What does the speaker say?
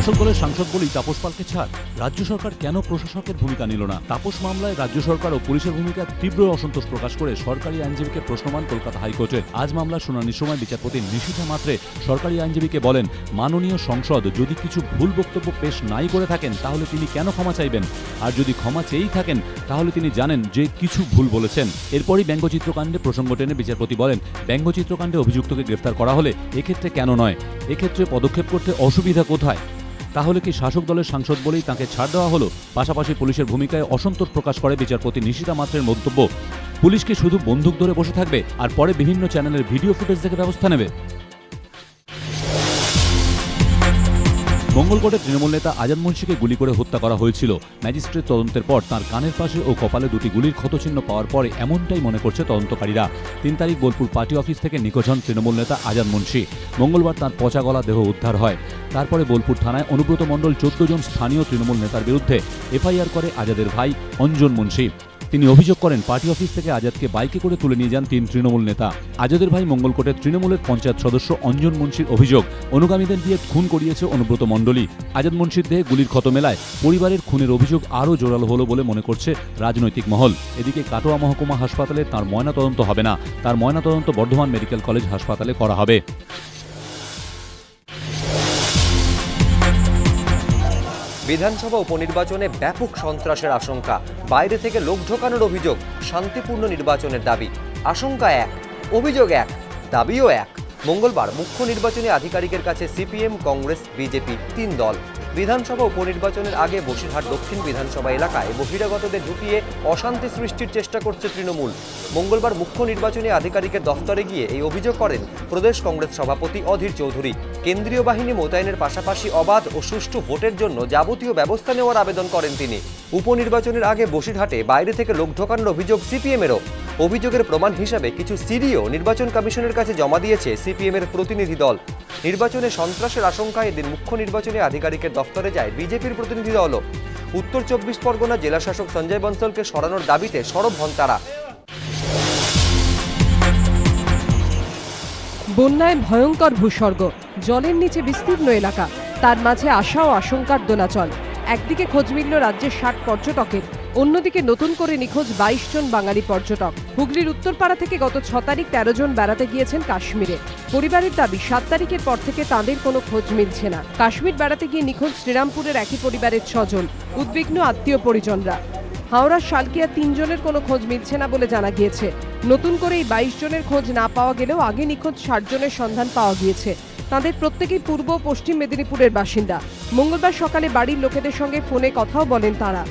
শাসক দলের সাংসদ বলেই তাপস পালকে ছাড়। রাজ্য সরকার কেন প্রশাসকের ভূমিকা নিল না? তাপস মামলায় রাজ্য সরকার ও পুলিশের ভূমিকা তীব্র অসন্তোষ প্রকাশ করে সরকারি আইনজীবীকে প্রশ্নমান কলকাতা হাইকোর্টের। আজ মামলার শুনানির সময় বিচারপতি নিশিথা মাত্রে সরকারি আইনজীবীকে বলেন, মাননীয় সংসদ যদি কিছু ভুল বক্তব্য পেশ নাই করে থাকেন তাহলে তিনি কেন ক্ষমা চাইবেন? আর যদি ক্ষমা চেয়েই থাকেন তাহলে তিনি জানেন যে কিছু ভুল বলেছেন। এরপরই ব্যঙ্গচিত্রকাণ্ডে প্রসঙ্গ টেনে বিচারপতি বলেন, ব্যঙ্গচিত্রকাণ্ডে অভিযুক্তকে গ্রেফতার করা হলে এক্ষেত্রে কেন নয়? এক্ষেত্রে পদক্ষেপ করতে অসুবিধা কোথায়? তাহলে কি শাসক দলের সাংসদ বলেই তাঁকে ছাড় দেওয়া হলো? পাশাপাশি পুলিশের ভূমিকায় অসন্তোষ প্রকাশ করে বিচারপতি নিশিথা মাত্রের মন্তব্য, পুলিশ কি শুধু বন্দুক ধরে বসে থাকবে আর পরে বিভিন্ন চ্যানেলের ভিডিও ফুটেজ দেখে ব্যবস্থা নেবে? মঙ্গলকোটে তৃণমূল নেতা আজাদ মুন্সিকে গুলি করে হত্যা করা হয়েছিল। ম্যাজিস্ট্রেট তদন্তের পর তাঁর কানের পাশে ও কপালে দুটি গুলির ক্ষতচিহ্ন পাওয়ার পরে এমনটাই মনে করছে তদন্তকারীরা। ৩ তারিখ বোলপুর পার্টি অফিস থেকে নিখোঁজ হন তৃণমূল নেতা আজাদ মুন্সি। মঙ্গলবার তাঁর পচা গলা দেহ উদ্ধার হয়। তারপরে বোলপুর থানায় অনুব্রত মণ্ডল ১৪ জন স্থানীয় তৃণমূল নেতার বিরুদ্ধে এফআইআর করে আজাদের ভাই অঞ্জন মুন্সি। তিনি অভিযোগ করেন, পার্টি অফিস থেকে আজাদকে বাইকে করে তুলে নিয়ে যান ৩ তৃণমূল নেতা। আজাদের ভাই মঙ্গলকোটের তৃণমূলের পঞ্চায়েত সদস্য অঞ্জন মুন্সির অভিযোগ, অনুগামীদের দিয়ে খুন করিয়েছে অনুব্রত মণ্ডলী। আজাদ মুন্সির দেহে গুলির ক্ষত মেলায় পরিবারের খুনের অভিযোগ আরও জোরালো হলো বলে মনে করছে রাজনৈতিক মহল। এদিকে কাটোয়া মহকুমা হাসপাতালে তাঁর ময়নাতদন্ত হবে না, তার ময়নাতদন্ত বর্ধমান মেডিকেল কলেজ হাসপাতালে করা হবে। বিধানসভা উপনির্বাচনে ব্যাপক সন্ত্রাসের আশঙ্কা, বাইরে থেকে লোক ঢোকানোর অভিযোগ, শান্তিপূর্ণ নির্বাচনের দাবি। আশঙ্কা এক, অভিযোগ এক, দাবিও এক। মঙ্গলবার মুখ্য নির্বাচনী আধিকারিকের কাছে সিপিএম, কংগ্রেস, বিজেপি ৩ দল। বিধানসভা উপনির্বাচনের আগে বসিরহাট দক্ষিণ বিধানসভা এলাকায় বহিরাগতদের ঢুকিয়ে অশান্তি সৃষ্টির চেষ্টা করছে তৃণমূল। মঙ্গলবার মুখ্য নির্বাচনী আধিকারিকের দফতরে গিয়ে এই অভিযোগ করেন প্রদেশ কংগ্রেস সভাপতি অধীর চৌধুরী। কেন্দ্রীয় বাহিনী মোতায়েনের পাশাপাশি অবাধ ও সুষ্ঠু ভোটের জন্য যাবতীয় ব্যবস্থা নেওয়ার আবেদন করেন তিনি। উপনির্বাচনের আগে বসিরহাটে বাইরে থেকে লোক ঢোকানোর অভিযোগ সিপিএমেরও। অভিযোগের প্রমাণ হিসাবে কিছু সিডিও নির্বাচন কমিশনের কাছে জমা দিয়েছে সিপিএমের প্রতিনিধি দল। নির্বাচনে সন্ত্রাসের আশঙ্কায় এদিন মুখ্য নির্বাচনী আধিকারিকের দফতরে যায় বিজেপির প্রতিনিধি দলও। উত্তর ২৪ পরগনা জেলা শাসক সঞ্জয় বনসলকে সরানোর দাবিতে সরব হন তারা। বন্যায় ভয়ঙ্কর ভূস্বর্গ, জলের নিচে বিস্তীর্ণ এলাকা, তার মাঝে আশা ও আশঙ্কার দোলাচল। একদিকে খোঁজ মিলল রাজ্যের ৬০ পর্যটকের, অন্যদিকে নতুন করে নিখোঁজ ২২ জন বাঙালি পর্যটক। হুগলির উত্তরপাড়া থেকে গত ৬ তারিখ ১৩ জন বেড়াতে গিয়েছেন কাশ্মীরে। পরিবারের দাবি ৭ তারিখের পর থেকে তাঁদের কোনো খোঁজ মিলছে না। কাশ্মীর বেড়াতে গিয়ে নিখোঁজ শ্রীরামপুরের একই পরিবারের ৬ জন, উদ্বিগ্ন আত্মীয় পরিজনরা। হাওড়ার শালকিয়া ৩ জনের কোনো খোঁজ মিলছে না বলে জানা গিয়েছে। নতুন করে এই ২২ জনের খোঁজ না পাওয়া গেলেও আগে নিখোঁজ ৬০ জনের সন্ধান পাওয়া গিয়েছে। তাদের প্রত্যেকেই পূর্ব ও পশ্চিম মেদিনীপুরের বাসিন্দা। মঙ্গলবার সকালে বাড়ির লোকেদের সঙ্গে ফোনে কথাও বলেন তারা।